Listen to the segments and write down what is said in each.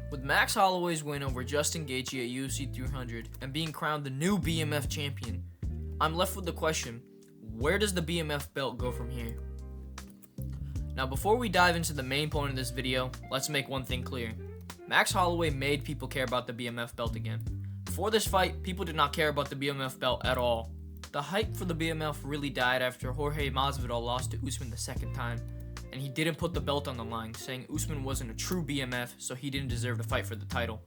With Max Holloway's win over Justin Gaethje at UFC 300 and being crowned the new BMF champion, I'm left with the question, where does the BMF belt go from here? Now before we dive into the main point of this video, let's make one thing clear. Max Holloway made people care about the BMF belt again. Before this fight, people did not care about the BMF belt at all. The hype for the BMF really died after Jorge Masvidal lost to Usman the second time, and he didn't put the belt on the line, saying Usman wasn't a true BMF, so he didn't deserve to fight for the title.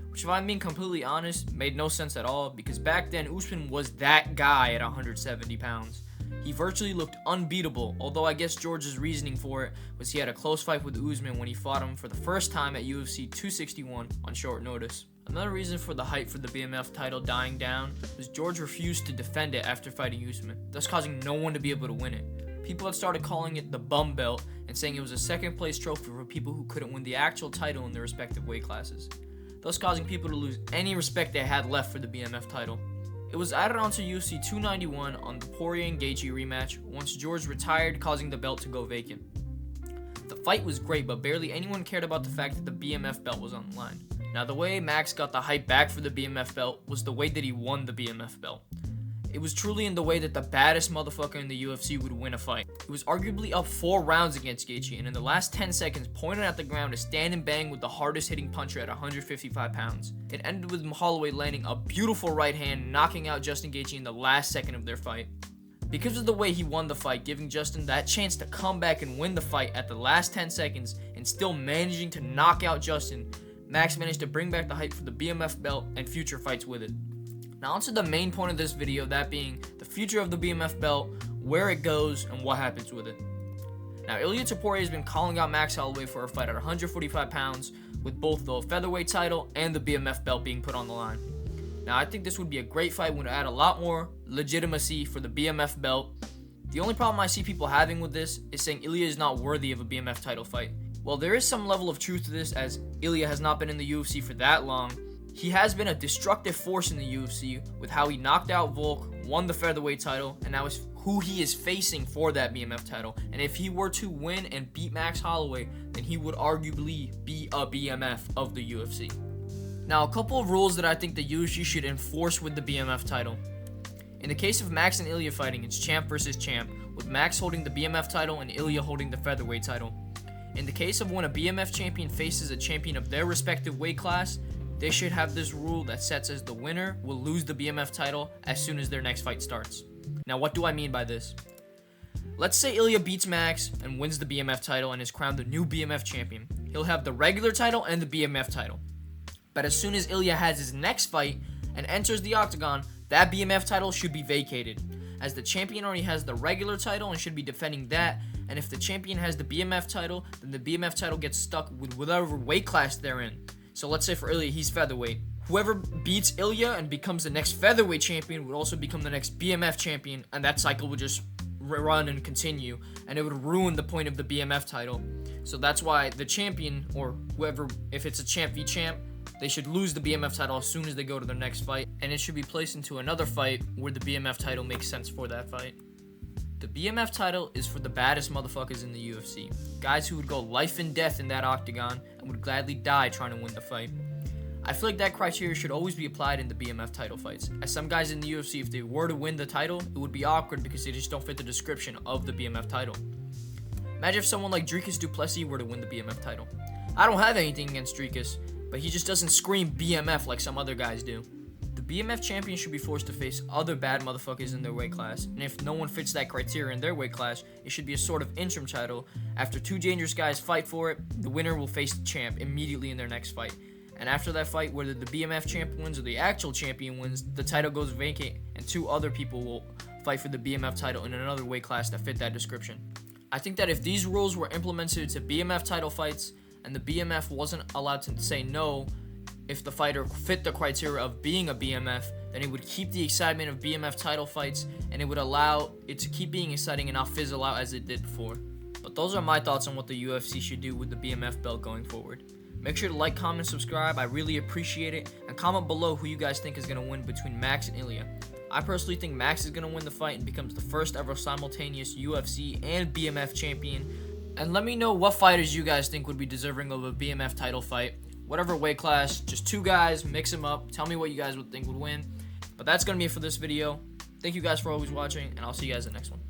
Which, if I'm being completely honest, made no sense at all, because back then Usman was that guy at 170 pounds. He virtually looked unbeatable, although I guess George's reasoning for it was he had a close fight with Usman when he fought him for the first time at UFC 261 on short notice. Another reason for the hype for the BMF title dying down was George refused to defend it after fighting Usman, thus causing no one to be able to win it. People had started calling it the bum belt and saying it was a second place trophy for people who couldn't win the actual title in their respective weight classes, thus causing people to lose any respect they had left for the BMF title. It was added onto UFC 291 on the Poirier and Gaethje rematch once George retired, causing the belt to go vacant. The fight was great, but barely anyone cared about the fact that the BMF belt was on the line. Now, the way Max got the hype back for the BMF belt was the way that he won the BMF belt. It was truly in the way that the baddest motherfucker in the UFC would win a fight. He was arguably up 4 rounds against Gaethje, and in the last 10 seconds pointed at the ground to stand and bang with the hardest hitting puncher at 155 pounds. It ended with Holloway landing a beautiful right hand, knocking out Justin Gaethje in the last second of their fight. Because of the way he won the fight, giving Justin that chance to come back and win the fight at the last 10 seconds, and still managing to knock out Justin, Max managed to bring back the hype for the BMF belt and future fights with it. Now onto the main point of this video, that being the future of the BMF belt, where it goes, and what happens with it. Now Ilia Topuria has been calling out Max Holloway for a fight at 145 pounds, with both the featherweight title and the BMF belt being put on the line. Now I think this would be a great fight, would add a lot more legitimacy for the BMF belt. The only problem I see people having with this is saying Ilia is not worthy of a BMF title fight. Well, there is some level of truth to this, as Ilia has not been in the UFC for that long. He has been a destructive force in the UFC with how he knocked out Volk, won the featherweight title, and now is who he is facing for that BMF title. And if he were to win and beat Max Holloway, then he would arguably be a BMF of the UFC. Now, a couple of rules that I think the UFC should enforce with the BMF title. In the case of Max and Ilia fighting, it's champ versus champ, with Max holding the BMF title and Ilia holding the featherweight title. In the case of when a BMF champion faces a champion of their respective weight class, they should have this rule that sets as the winner will lose the BMF title as soon as their next fight starts. Now, what do I mean by this? Let's say Ilia beats Max and wins the BMF title and is crowned the new BMF champion. He'll have the regular title and the BMF title. But as soon as Ilia has his next fight and enters the octagon, that BMF title should be vacated, as the champion already has the regular title and should be defending that, and if the champion has the BMF title, then the BMF title gets stuck with whatever weight class they're in. So let's say for Ilia, he's featherweight. Whoever beats Ilia and becomes the next featherweight champion would also become the next BMF champion, and that cycle would just run and continue, and it would ruin the point of the BMF title. So that's why the champion, or whoever, if it's a champ v champ, they should lose the BMF title as soon as they go to their next fight, and it should be placed into another fight where the BMF title makes sense for that fight. The BMF title is for the baddest motherfuckers in the UFC, guys who would go life and death in that octagon and would gladly die trying to win the fight. I feel like that criteria should always be applied in the BMF title fights, as some guys in the UFC, if they were to win the title, it would be awkward because they just don't fit the description of the BMF title. Imagine if someone like Dricus du Plessis were to win the BMF title. I don't have anything against Dricus, but he just doesn't scream BMF like some other guys do. The BMF champion should be forced to face other bad motherfuckers in their weight class, and if no one fits that criteria in their weight class, it should be a sort of interim title. After 2 dangerous guys fight for it, the winner will face the champ immediately in their next fight. And after that fight, whether the BMF champ wins or the actual champion wins, the title goes vacant, and 2 other people will fight for the BMF title in another weight class that fit that description. I think that if these rules were implemented to BMF title fights, and the BMF wasn't allowed to say no if the fighter fit the criteria of being a BMF, then it would keep the excitement of BMF title fights, and it would allow it to keep being exciting and not fizzle out as it did before. But those are my thoughts on what the UFC should do with the BMF belt going forward. Make sure to like, comment, subscribe. I really appreciate it. And comment below who you guys think is going to win between Max and Ilia. I personally think Max is going to win the fight and becomes the first ever simultaneous UFC and BMF champion. And let me know what fighters you guys think would be deserving of a BMF title fight. whatever weight class, just 2 guys, mix them up. Tell me what you guys would think would win. But that's going to be it for this video. Thank you guys for always watching, and I'll see you guys in the next one.